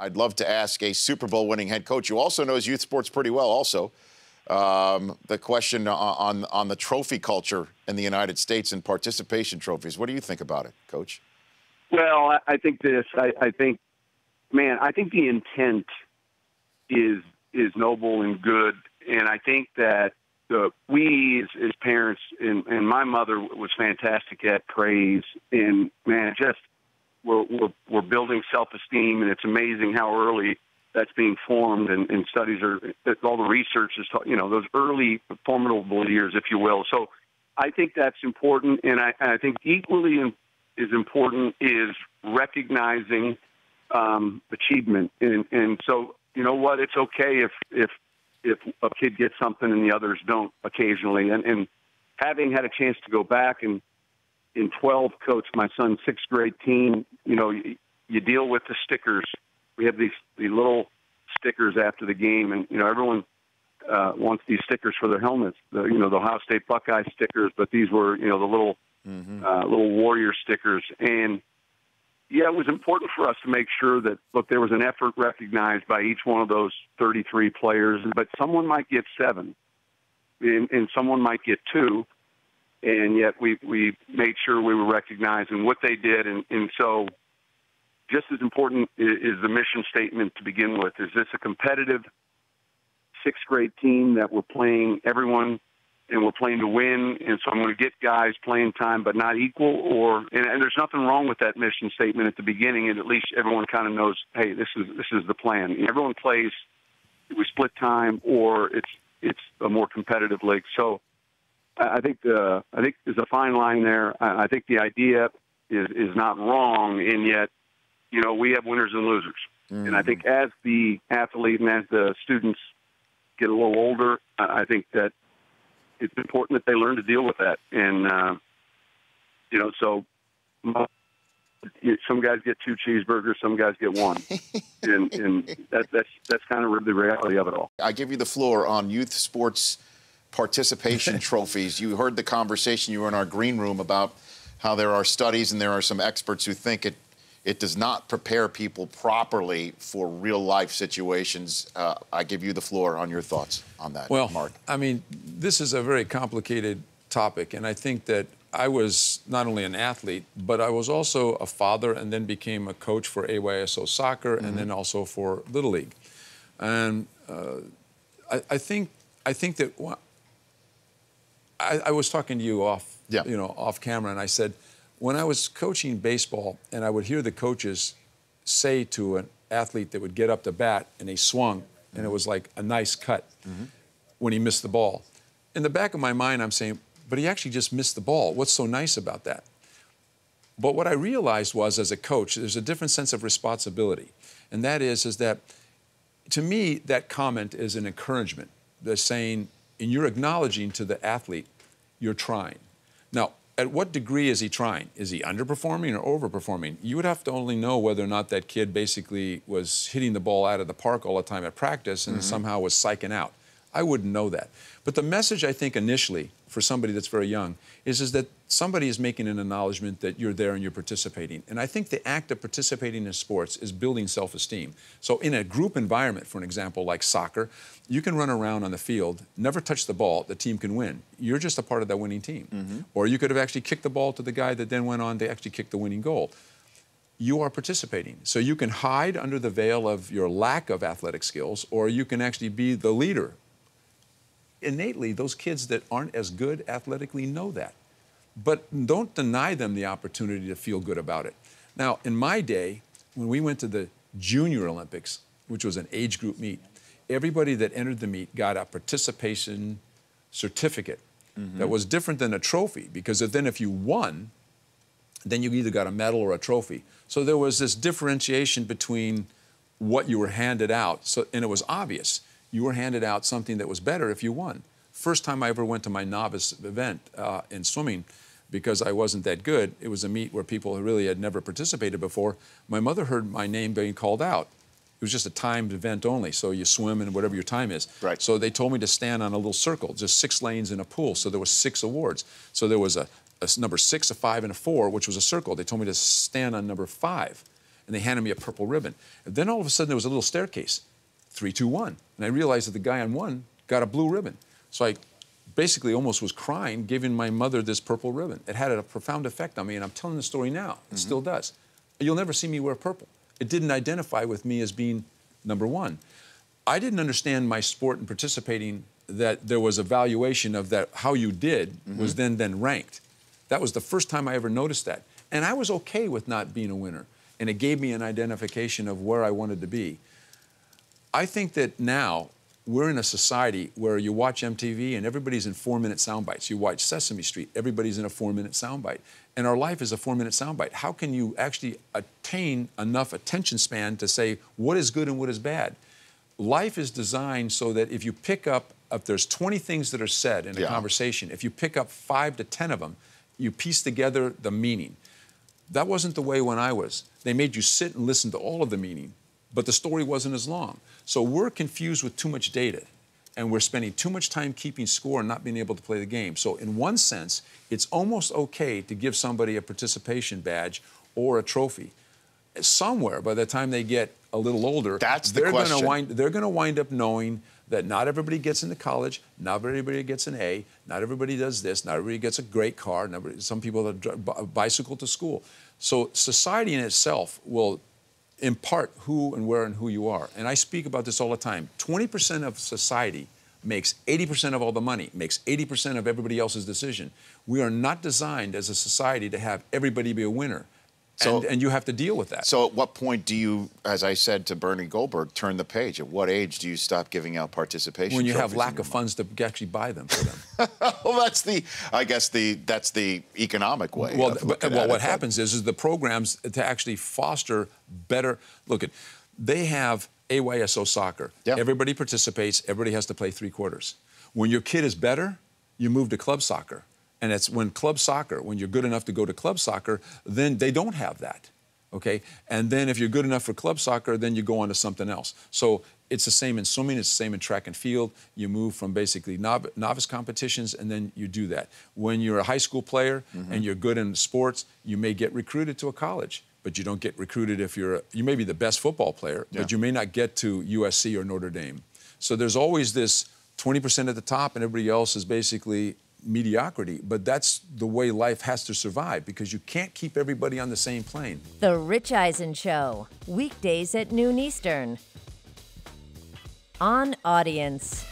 I'd love to ask a Super Bowl winning head coach who also knows youth sports pretty well also, the question on the trophy culture in the United States and participation trophies. What do you think about it, Coach? Well, I think this. I think the intent is noble and good, and I think that we as parents, and my mother was fantastic at praise, and man, just we're building self-esteem, and it's amazing how early that's being formed, and studies are, all the research is, those early formidable years, if you will. So I think that's important, and I think equally as important is recognizing achievement, and so you know what, it's okay if a kid gets something and the others don't occasionally, and having had a chance to go back and in 12 coach my son's sixth grade team, you deal with the stickers. We have these little stickers after the game, and everyone wants these stickers for their helmets. The Ohio State Buckeye stickers, but these were the little little warrior stickers. And yeah, it was important for us to make sure that there was an effort recognized by each one of those 33 players. But someone might get 7, and someone might get 2. And yet we made sure we were recognizing what they did. And so just as important is the mission statement to begin with. Is this a competitive sixth grade team that we're playing everyone and we're playing to win? And so I'm going to get guys playing time but not equal, and there's nothing wrong with that mission statement at the beginning, and at least everyone kind of knows, hey, this is the plan. And everyone plays, we split time, or it's a more competitive league. So I think there's a fine line there. I think the idea is not wrong, and yet, we have winners and losers. Mm-hmm. And I think as the athlete and as the students get a little older, I think that it's important that they learn to deal with that. And, so some guys get 2 cheeseburgers, some guys get 1. and that's kind of the reality of it all. I give you the floor on youth sports participation trophies. You heard the conversation. You were in our green room about how there are studies and there are some experts who think it does not prepare people properly for real-life situations. I give you the floor on your thoughts on that, well, Mark. I mean, this is a very complicated topic, and I think that I was not only an athlete, but I was also a father and then became a coach for AYSO soccer and then also for Little League. And I think that I was talking to you off, off camera, and I said, when I was coaching baseball and I would hear the coaches say to an athlete that would get up to bat and he swung and it was like a nice cut when he missed the ball, in the back of my mind I'm saying, but he actually just missed the ball. What's so nice about that? But what I realized was, as a coach, there's a different sense of responsibility. And that is that, to me, that comment is an encouragement. They're saying, and you're acknowledging to the athlete, you're trying. Now, at what degree is he trying? Is he underperforming or overperforming? You would have to only know whether or not that kid basically was hitting the ball out of the park all the time at practice and somehow was psyching out. I wouldn't know that. But the message, I think, initially, for somebody that's very young, is that somebody is making an acknowledgement that you're there and you're participating. And I think the act of participating in sports is building self-esteem. So in a group environment, for an example, like soccer, you can run around on the field, never touch the ball, the team can win. You're just a part of that winning team. Or you could have actually kicked the ball to the guy that then went on to actually kick the winning goal. You are participating. So you can hide under the veil of your lack of athletic skills, or you can actually be the leader. Innately, those kids that aren't as good athletically know that. But don't deny them the opportunity to feel good about it. Now, in my day, when we went to the Junior Olympics, which was an age group meet, everybody that entered the meet got a participation certificate that was different than a trophy, because then if you won, then you either got a medal or a trophy. So there was this differentiation between what you were handed out, and it was obvious. You were handed out something that was better if you won. First time I ever went to my novice event in swimming, because I wasn't that good, it was a meet where people who really had never participated before. My mother heard my name being called out. It was just a timed event only, so you swim and whatever your time is. Right. So they told me to stand on a little circle, just 6 lanes in a pool, so there was 6 awards. So there was a number 6, a 5, and a 4, which was a circle. They told me to stand on number 5. and they handed me a purple ribbon. And then all of a sudden there was a little staircase, 3, 2, 1. And I realized that the guy on 1 got a blue ribbon. So I basically almost was crying, giving my mother this purple ribbon. It had a profound effect on me, and I'm telling the story now. It still does. You'll never see me wear purple. It didn't identify with me as being number 1. I didn't understand my sport and participating that there was a valuation of that, how you did was then ranked. That was the first time I ever noticed that. And I was okay with not being a winner. And it gave me an identification of where I wanted to be. I think that now we're in a society where you watch MTV and everybody's in 4-minute sound bites. You watch Sesame Street, everybody's in a 4-minute sound bite. And our life is a 4-minute sound bite. How can you actually attain enough attention span to say what is good and what is bad? Life is designed so that if you pick up, if there's 20 things that are said in a conversation, if you pick up 5 to 10 of them, you piece together the meaning. That wasn't the way when I was. They made you sit and listen to all of the meaning, but the story wasn't as long. So we're confused with too much data, and we're spending too much time keeping score and not being able to play the game. So in one sense, it's almost okay to give somebody a participation badge or a trophy. Somewhere, by the time they get a little older, they're going to wind up knowing that not everybody gets into college, not everybody gets an A, not everybody does this, not everybody gets a great car, some people bicycle to school. So society in itself will impart who and where and who you are. And I speak about this all the time. 20% of society makes 80% of all the money, makes 80% of everybody else's decision. We are not designed as a society to have everybody be a winner. And you have to deal with that. So at what point do you, as I said to Bernie Goldberg, turn the page? At what age do you stop giving out participation when you trophies have lack of funds to actually buy them for them? Well, that's the economic way. Well, what happens is the programs to actually foster better. Look, they have AYSO soccer. Yeah. Everybody participates. Everybody has to play 3 quarters. When your kid is better, you move to club soccer. And it's when club soccer, when you're good enough to go to club soccer, then they don't have that, okay? And then if you're good enough for club soccer, then you go on to something else. So it's the same in swimming, it's the same in track and field. You move from basically novice competitions, and then you do that. When you're a high school player and you're good in sports, you may get recruited to a college, but you don't get recruited if you may be the best football player, but you may not get to USC or Notre Dame. So there's always this 20% at the top, and everybody else is basically mediocrity, but that's the way life has to survive because you can't keep everybody on the same plane. The Rich Eisen Show, weekdays at noon Eastern. On Audience.